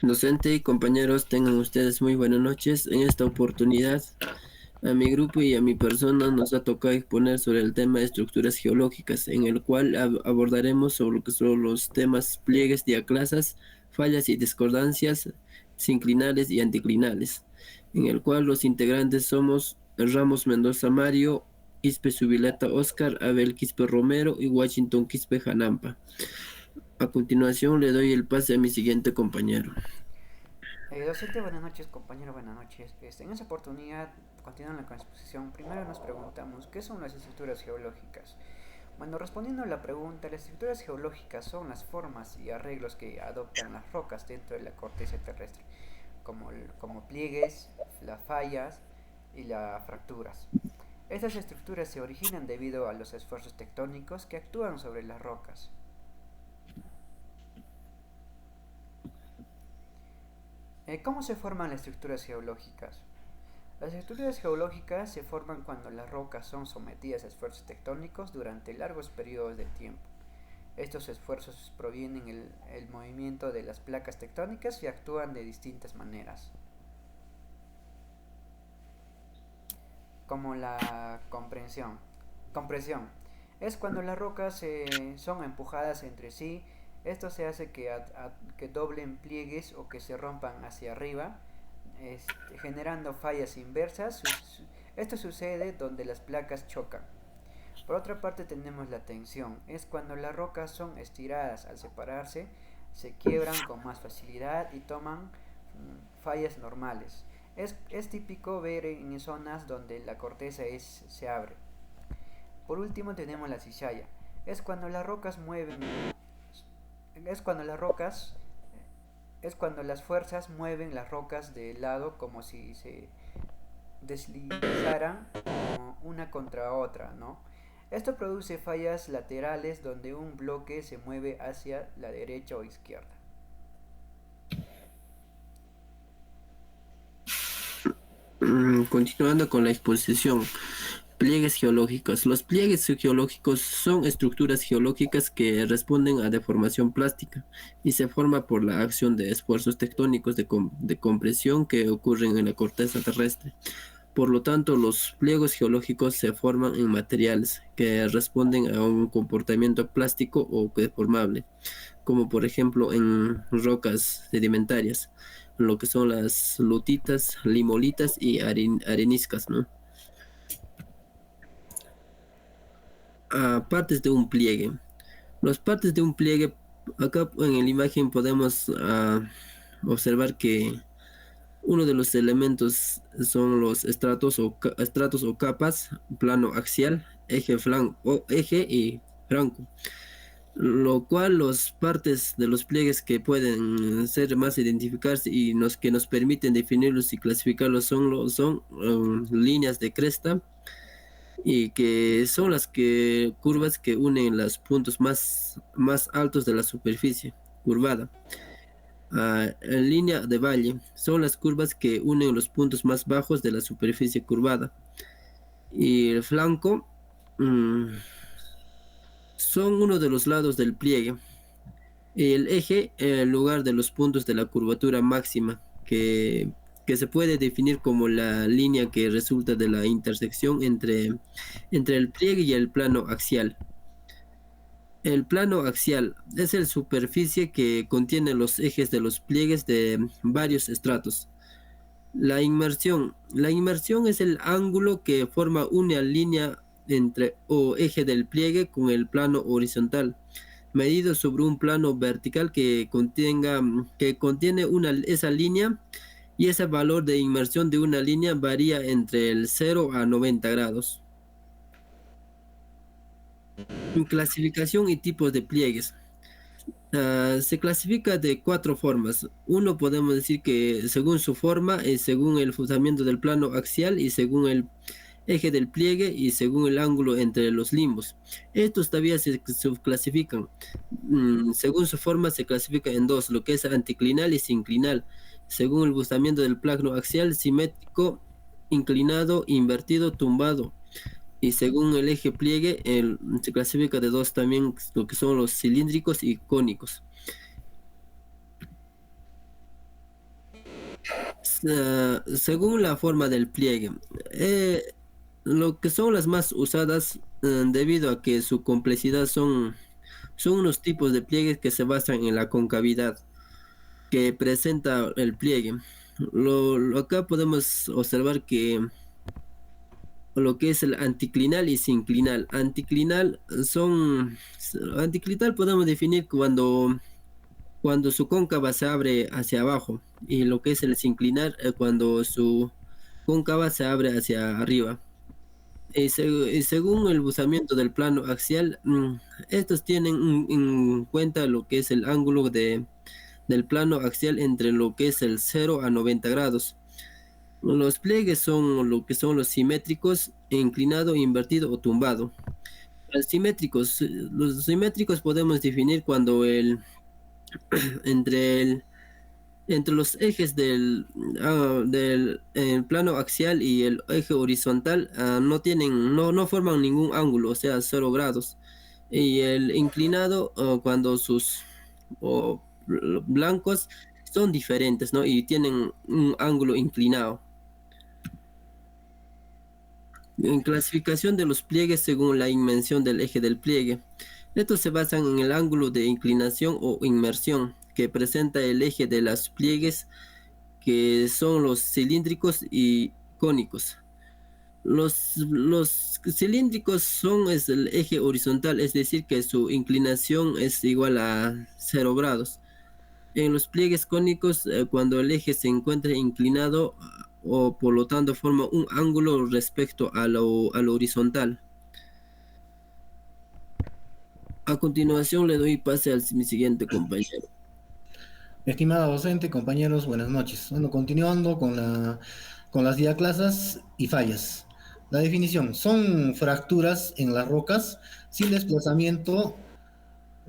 Docente y compañeros, tengan ustedes muy buenas noches. En esta oportunidad, a mi grupo y a mi persona nos ha tocado exponer sobre el tema de estructuras geológicas, en el cual abordaremos sobre lo que son los temas pliegues, diaclasas, fallas y discordancias, sinclinales y anticlinales, en el cual los integrantes somos Ramos Mendoza Mario, Quispe Subileta Oscar, Abel Quispe Romero y Washington Quispe Janampa. A continuación le doy el pase a mi siguiente compañero. Docente, buenas noches, compañero, buenas noches. En esta oportunidad, continuando con la exposición, primero nos preguntamos, ¿qué son las estructuras geológicas? Bueno, respondiendo a la pregunta, las estructuras geológicas son las formas y arreglos que adoptan las rocas dentro de la corteza terrestre, como pliegues, las fallas y las fracturas. Estas estructuras se originan debido a los esfuerzos tectónicos que actúan sobre las rocas. ¿Cómo se forman las estructuras geológicas? Las estructuras geológicas se forman cuando las rocas son sometidas a esfuerzos tectónicos durante largos periodos de tiempo. Estos esfuerzos provienen del movimiento de las placas tectónicas y actúan de distintas maneras, como la compresión. Es cuando las rocas son empujadas entre sí. Esto se hace que doblen pliegues o que se rompan hacia arriba, generando fallas inversas. Esto sucede donde las placas chocan. Por otra parte tenemos la tensión. Es cuando las rocas son estiradas al separarse, se quiebran con más facilidad y toman fallas normales. Es típico ver en zonas donde la corteza se abre. Por último tenemos la cizalla. Es cuando las rocas mueven, es cuando las rocas, es cuando las fuerzas mueven las rocas de lado como si se deslizaran una contra otra, ¿no? Esto produce fallas laterales donde un bloque se mueve hacia la derecha o izquierda. Continuando con la exposición, pliegues geológicos. Los pliegues geológicos son estructuras geológicas que responden a deformación plástica y se forma por la acción de esfuerzos tectónicos de compresión que ocurren en la corteza terrestre. Por lo tanto, los pliegos geológicos se forman en materiales que responden a un comportamiento plástico o deformable, como por ejemplo en rocas sedimentarias, lo que son las lutitas, limolitas y areniscas, ¿no? Partes de un pliegue. Las partes de un pliegue, acá en la imagen podemos observar que uno de los elementos son los estratos o capas, plano axial, eje flanco o eje y franco, lo cual las partes de los pliegues que pueden ser más identificarse y que nos permiten definirlos y clasificarlos son líneas de cresta y que son las curvas que unen los puntos más altos de la superficie curvada. En línea de valle son las curvas que unen los puntos más bajos de la superficie curvada. Y el flanco mm, son uno de los lados del pliegue. El eje, el lugar de los puntos de la curvatura máxima, que se puede definir como la línea que resulta de la intersección entre el pliegue y el plano axial. El plano axial es la superficie que contiene los ejes de los pliegues de varios estratos. La inmersión es el ángulo que forma una línea entre o eje del pliegue con el plano horizontal, medido sobre un plano vertical que contiene esa línea, y ese valor de inmersión de una línea varía entre el 0 a 90 grados. Clasificación y tipos de pliegues. Se clasifica de cuatro formas. Uno podemos decir que según su forma, según el fundamento del plano axial y según el eje del pliegue y según el ángulo entre los limbos. Estos todavía se subclasifican. Según su forma se clasifica en dos, lo que es anticlinal y sinclinal. Según el fundamento del plano axial, simétrico, inclinado, invertido, tumbado. Y según el eje pliegue, se clasifica de dos también, lo que son los cilíndricos y cónicos. según la forma del pliegue. Eh, lo que son las más usadas, debido a que su complejidad son unos tipos de pliegues que se basan en la concavidad que presenta el pliegue. Acá podemos observar que lo que es el anticlinal y sinclinal. Anticlinal podemos definir cuando su cóncava se abre hacia abajo, y lo que es el sinclinal, cuando su cóncava se abre hacia arriba. Y según el buzamiento del plano axial, estos tienen en cuenta lo que es el ángulo del plano axial entre lo que es el 0 a 90 grados. Los pliegues son lo que son los simétricos, inclinado, invertido o tumbado. Los simétricos podemos definir cuando entre el, entre los ejes del plano axial y el eje horizontal, no forman ningún ángulo, o sea, 0 grados. Y el inclinado, cuando sus o, blancos son diferentes, ¿no? Y tienen un ángulo inclinado. En clasificación de los pliegues según la inmersión del eje del pliegue. Estos se basan en el ángulo de inclinación o inmersión que presenta el eje de los pliegues, que son los cilíndricos y cónicos. Los cilíndricos es el eje horizontal, es decir, que su inclinación es igual a 0 grados. En los pliegues cónicos, cuando el eje se encuentra inclinado, o por lo tanto forma un ángulo respecto a lo horizontal. A continuación le doy pase a mi siguiente compañero. Estimada docente, compañeros, buenas noches. Bueno, continuando con las diaclasas y fallas. La definición: son fracturas en las rocas sin desplazamiento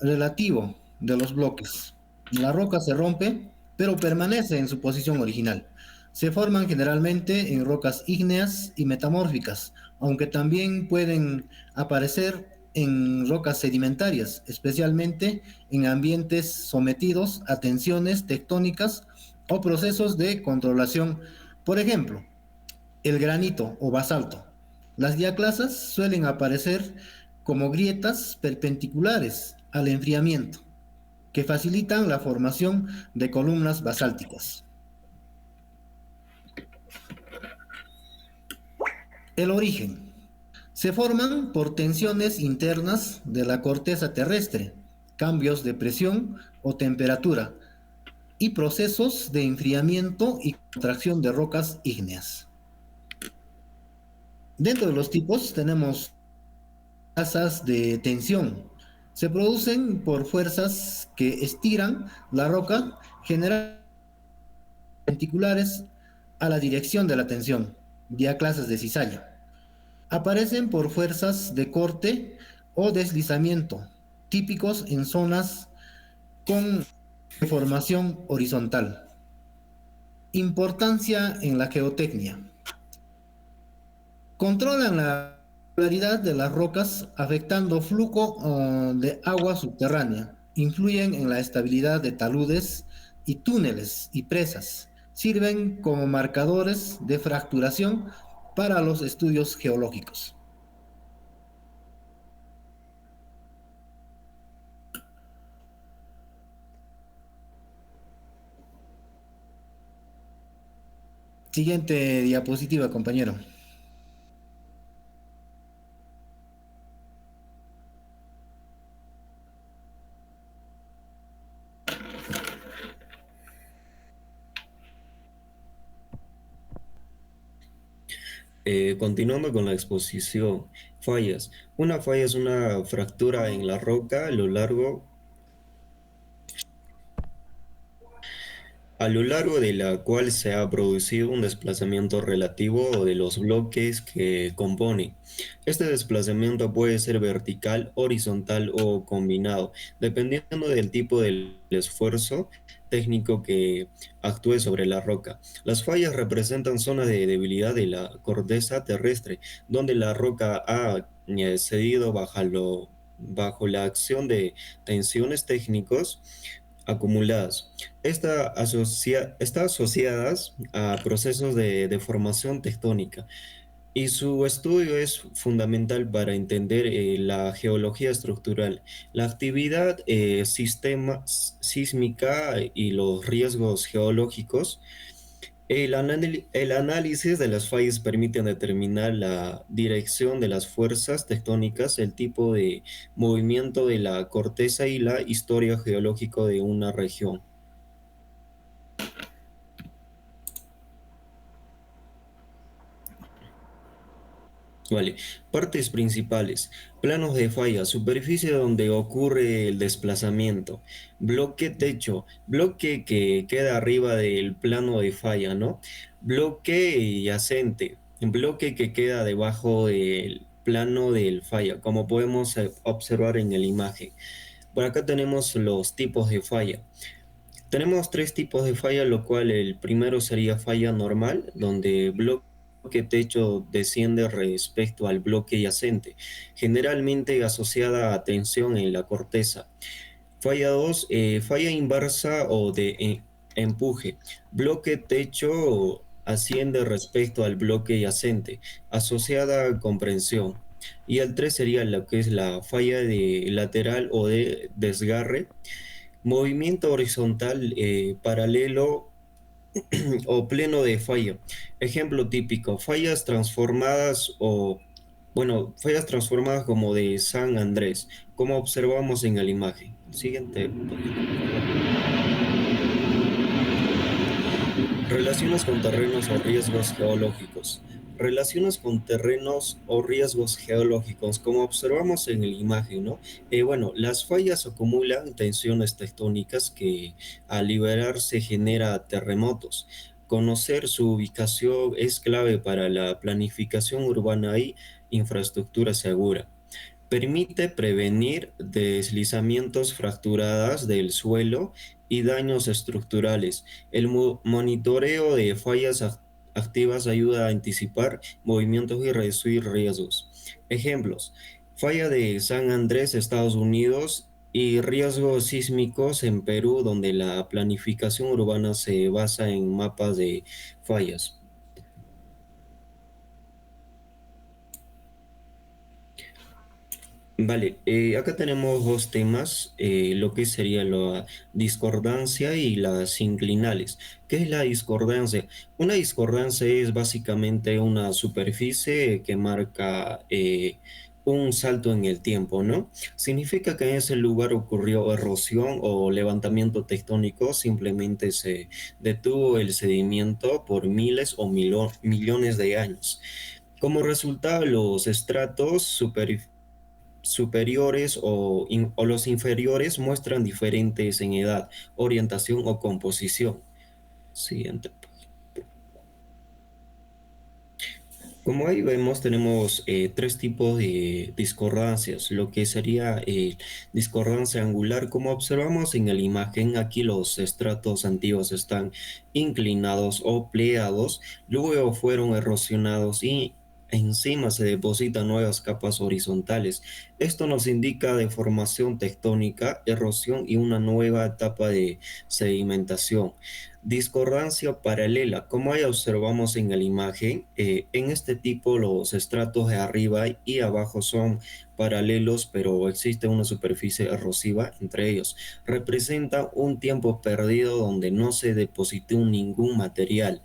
relativo de los bloques. La roca se rompe, pero permanece en su posición original. Se forman generalmente en rocas ígneas y metamórficas, aunque también pueden aparecer en rocas sedimentarias, especialmente en ambientes sometidos a tensiones tectónicas o procesos de controlación. Por ejemplo, el granito o basalto. Las diaclasas suelen aparecer como grietas perpendiculares al enfriamiento, que facilitan la formación de columnas basálticas. El origen. Se forman por tensiones internas de la corteza terrestre, cambios de presión o temperatura y procesos de enfriamiento y contracción de rocas ígneas. Dentro de los tipos tenemos tasas de tensión. Se producen por fuerzas que estiran la roca, generando perpendiculares a la dirección de la tensión, diaclasas de cizalla. Aparecen por fuerzas de corte o deslizamiento, típicos en zonas con deformación horizontal. Importancia en la geotecnia. Controlan la regularidad de las rocas afectando flujo de agua subterránea. Influyen en la estabilidad de taludes y túneles y presas. Sirven como marcadores de fracturación para los estudios geológicos. Siguiente diapositiva, compañero. Continuando con la exposición, fallas. Una falla es una fractura en la roca a lo largo de la cual se ha producido un desplazamiento relativo de los bloques que compone. Este desplazamiento puede ser vertical, horizontal o combinado, dependiendo del tipo del esfuerzo técnico que actúe sobre la roca. Las fallas representan zonas de debilidad de la corteza terrestre, donde la roca ha cedido bajo la acción de tensiones técnicos acumuladas. Está asociadas a procesos de deformación tectónica y su estudio es fundamental para entender la geología estructural, la actividad sísmica y los riesgos geológicos. El análisis de las fallas permite determinar la dirección de las fuerzas tectónicas, el tipo de movimiento de la corteza y la historia geológica de una región. Vale, partes principales, planos de falla, superficie donde ocurre el desplazamiento, bloque techo, bloque que queda arriba del plano de falla, ¿no? Bloque yacente, bloque que queda debajo del plano del falla, como podemos observar en la imagen. Por acá tenemos los tipos de falla. Tenemos tres tipos de falla, lo cual el primero sería falla normal, donde bloque techo desciende respecto al bloque yacente, generalmente asociada a tensión en la corteza. Falla 2, falla inversa o de empuje. Bloque techo asciende respecto al bloque yacente, asociada a comprensión. Y el 3 sería lo que es la falla de lateral o de desgarre. Movimiento horizontal paralelo o pleno de falla. Ejemplo típico, fallas transformadas bueno, fallas transformadas como de San Andrés, como observamos en la imagen. Siguiente página, por favor. Relaciones con terrenos o riesgos geológicos. Relaciones con terrenos o riesgos geológicos, como observamos en la imagen, ¿no? Bueno, las fallas acumulan tensiones tectónicas que al liberarse genera terremotos. Conocer su ubicación es clave para la planificación urbana y infraestructura segura. Permite prevenir deslizamientos, fracturadas del suelo y daños estructurales. El monitoreo de fallas activas ayuda a anticipar movimientos y reducir riesgos. Ejemplos: falla de San Andrés, Estados Unidos, y riesgos sísmicos en Perú, donde la planificación urbana se basa en mapas de fallas. Vale, acá tenemos dos temas, lo que sería la discordancia y las inclinales. ¿Qué es la discordancia? Una discordancia es básicamente una superficie que marca un salto en el tiempo, ¿no? Significa que en ese lugar ocurrió erosión o levantamiento tectónico, simplemente se detuvo el sedimento por miles o millones de años. Como resultado, los estratos superiores o los inferiores muestran diferentes en edad, orientación o composición. Siguiente. Como ahí vemos, tenemos tres tipos de discordancias, lo que sería discordancia angular. Como observamos en la imagen, aquí los estratos antiguos están inclinados o pleados, luego fueron erosionados y encima se depositan nuevas capas horizontales. Esto nos indica deformación tectónica, erosión y una nueva etapa de sedimentación. Discordancia paralela, como ya observamos en la imagen, en este tipo los estratos de arriba y abajo son paralelos, pero existe una superficie erosiva entre ellos. Representa un tiempo perdido donde no se depositó ningún material.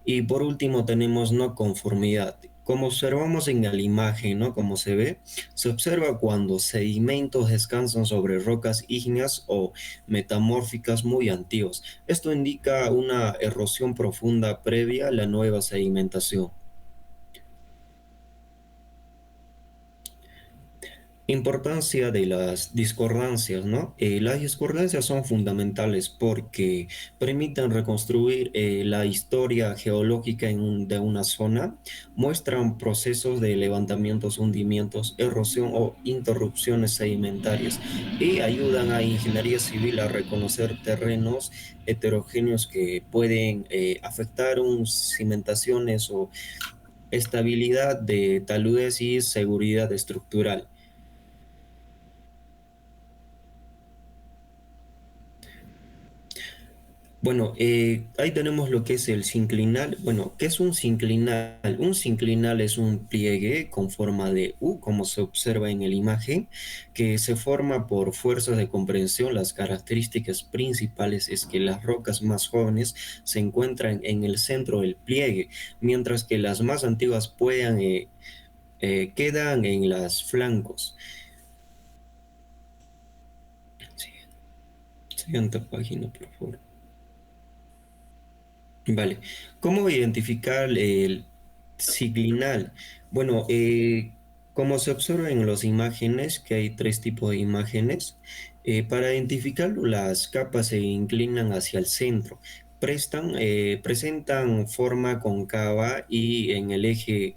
Y por último tenemos no conformidad. Como observamos en la imagen, ¿no? Como se observa cuando sedimentos descansan sobre rocas ígneas o metamórficas muy antiguas. Esto indica una erosión profunda previa a la nueva sedimentación. Importancia de las discordancias, ¿no? Las discordancias son fundamentales porque permiten reconstruir la historia geológica de una zona, muestran procesos de levantamientos, hundimientos, erosión o interrupciones sedimentarias y ayudan a ingeniería civil a reconocer terrenos heterogéneos que pueden afectar cimentaciones o estabilidad de taludes y seguridad estructural. Bueno, ahí tenemos lo que es el sinclinal. Bueno, ¿qué es un sinclinal? Un sinclinal es un pliegue con forma de U, como se observa en la imagen, que se forma por fuerzas de compresión. Las características principales es que las rocas más jóvenes se encuentran en el centro del pliegue, mientras que las más antiguas quedan en los flancos. Sí, siguiente página, por favor. Vale. ¿Cómo identificar el siglinal? Bueno, como se observa en las imágenes, que hay tres tipos de imágenes, para identificarlo, las capas se inclinan hacia el centro, presentan forma cóncava y en el eje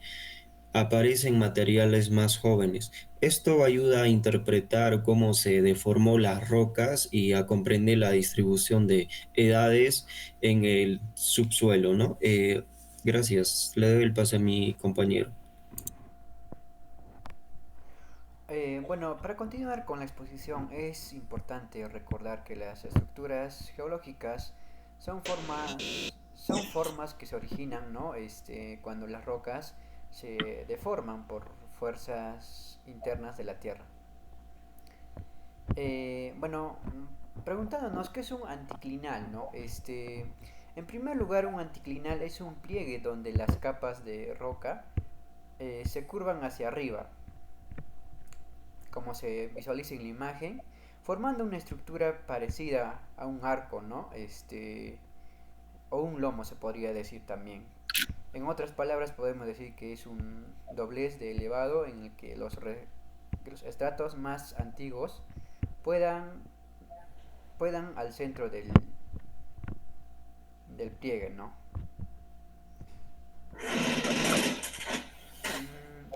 aparecen materiales más jóvenes. Esto ayuda a interpretar cómo se deformó las rocas y a comprender la distribución de edades en el subsuelo, ¿no? Gracias. Le doy el pase a mi compañero. Bueno, para continuar con la exposición es importante recordar que las estructuras geológicas son formas que se originan, ¿no? Cuando las rocas se deforman por fuerzas internas de la Tierra. Bueno, preguntándonos qué es un anticlinal, ¿no? En primer lugar, un anticlinal es un pliegue donde las capas de roca se curvan hacia arriba, como se visualiza en la imagen, formando una estructura parecida a un arco, ¿no? O un lomo se podría decir también. En otras palabras, podemos decir que es un doblez de elevado en el que los estratos más antiguos puedan, puedan al centro del pliegue, ¿no?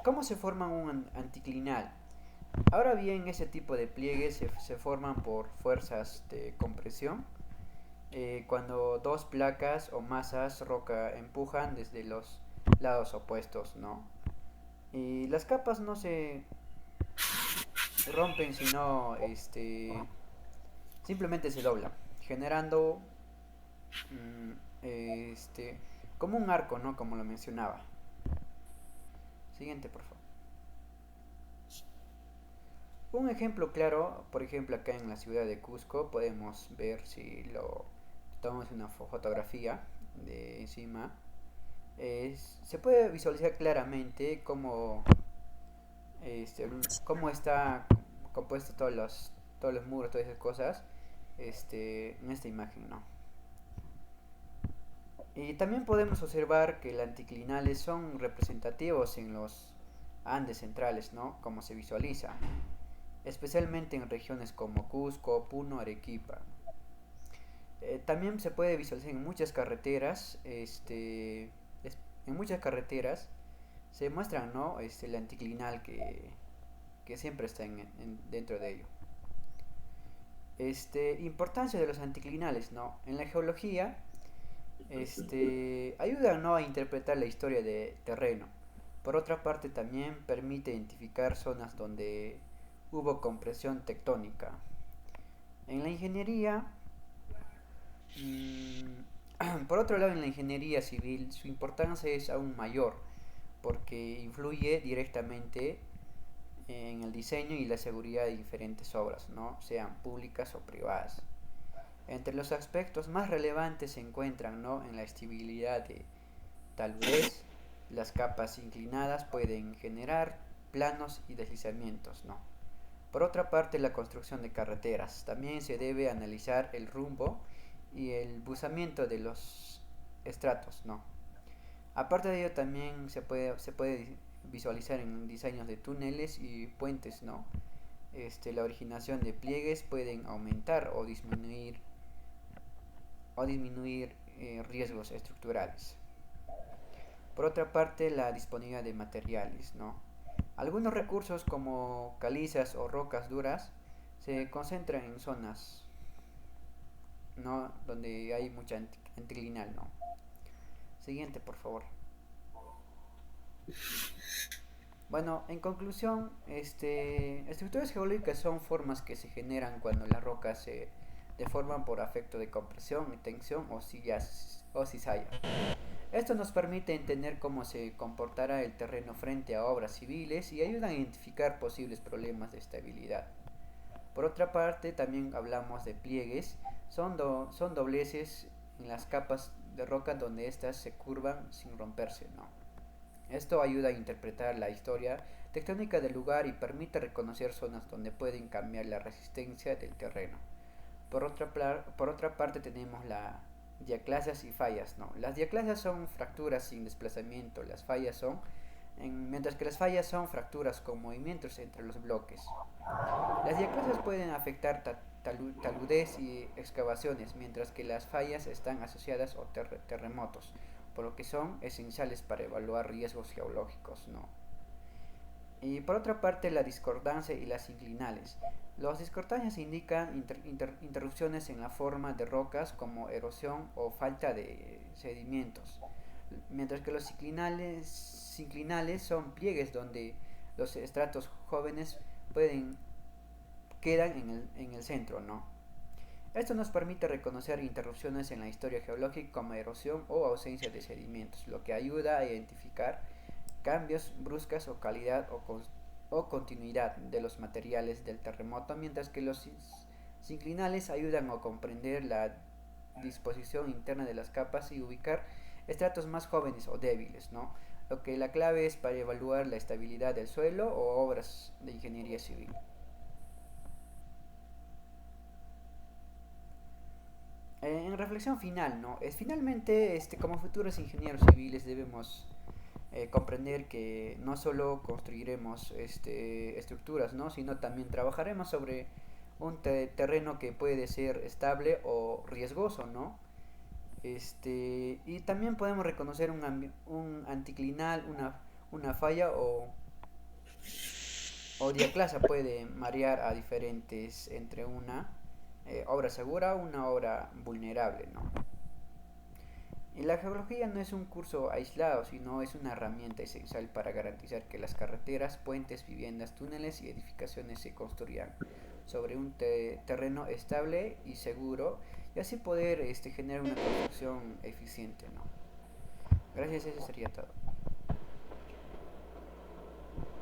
¿Cómo se forma un anticlinal? Ahora bien, ese tipo de pliegues se forman por fuerzas de compresión cuando dos placas o masas roca empujan desde los lados opuestos, ¿no? Y las capas no se rompen, sino simplemente se doblan, generando mm, como un arco, ¿no? Como lo mencionaba. Siguiente, por favor. Un ejemplo claro, por ejemplo, acá en la ciudad de Cusco, podemos ver si lo tomamos una fotografía de encima. Se puede visualizar claramente cómo está compuesto todos los muros, todas esas cosas, en esta imagen, ¿no? Y también podemos observar que los anticlinales son representativos en los Andes centrales, ¿no? Como se visualiza, especialmente en regiones como Cusco, Puno, Arequipa. También se puede visualizar en muchas carreteras, en muchas carreteras se muestran, ¿no? El anticlinal que siempre está dentro de ello. Importancia de los anticlinales, ¿no? En la geología, ayudan, ¿no? A interpretar la historia de terreno. Por otra parte, también permite identificar zonas donde hubo compresión tectónica. En la ingeniería, por otro lado, en la ingeniería civil, su importancia es aún mayor porque influye directamente en el diseño y la seguridad de diferentes obras, ¿no? Sean públicas o privadas. Entre los aspectos más relevantes se encuentran, ¿no? En la estabilidad de tal vez las capas inclinadas pueden generar planos y deslizamientos, ¿no? Por otra parte, la construcción de carreteras. También se debe analizar el rumbo y el buzamiento de los estratos, ¿no? Aparte de ello, también se puede visualizar en diseños de túneles y puentes, ¿no? La originación de pliegues pueden aumentar o disminuir riesgos estructurales. Por otra parte, la disponibilidad de materiales, ¿no? Algunos recursos como calizas o rocas duras se concentran en zonas, ¿no? Donde hay mucha anticlinal, ¿no? Siguiente, por favor. Bueno, en conclusión, estructuras geológicas son formas que se generan cuando las rocas se deforman por efecto de compresión, tensión o cizalla. Esto nos permite entender cómo se comportará el terreno frente a obras civiles y ayuda a identificar posibles problemas de estabilidad. Por otra parte, también hablamos de pliegues, son dobleces en las capas de roca donde éstas se curvan sin romperse, ¿no? Esto ayuda a interpretar la historia tectónica del lugar y permite reconocer zonas donde pueden cambiar la resistencia del terreno. Por otra parte tenemos la diaclasas y fallas, ¿no? Las diaclasas son fracturas sin desplazamiento, mientras que las fallas son fracturas con movimientos entre los bloques. Las diaclasas pueden afectar taludez y excavaciones, mientras que las fallas están asociadas a terremotos, por lo que son esenciales para evaluar riesgos geológicos, ¿no? Y por otra parte, la discordancia y las inclinales. Las discordancias indican interrupciones en la forma de rocas como erosión o falta de sedimentos, mientras que los inclinales son pliegues donde los estratos jóvenes quedan en el centro, ¿no? Esto nos permite reconocer interrupciones en la historia geológica como erosión o ausencia de sedimentos, lo que ayuda a identificar cambios bruscas o calidad o continuidad de los materiales del terremoto, mientras que los sinclinales ayudan a comprender la disposición interna de las capas y ubicar estratos más jóvenes o débiles, ¿no? Lo que la clave es para evaluar la estabilidad del suelo o obras de ingeniería civil. En reflexión final, ¿no? Finalmente, como futuros ingenieros civiles debemos comprender que no solo construiremos estructuras, ¿no? Sino también trabajaremos sobre un terreno que puede ser estable o riesgoso, ¿no? Y también podemos reconocer un anticlinal, una falla o diaclasa puede marear a diferentes entre una obra segura o una obra vulnerable, ¿no? Y la geología no es un curso aislado, sino es una herramienta esencial para garantizar que las carreteras, puentes, viviendas, túneles y edificaciones se construyan sobre un terreno estable y seguro y así poder generar una construcción eficiente, ¿no? Gracias, eso sería todo.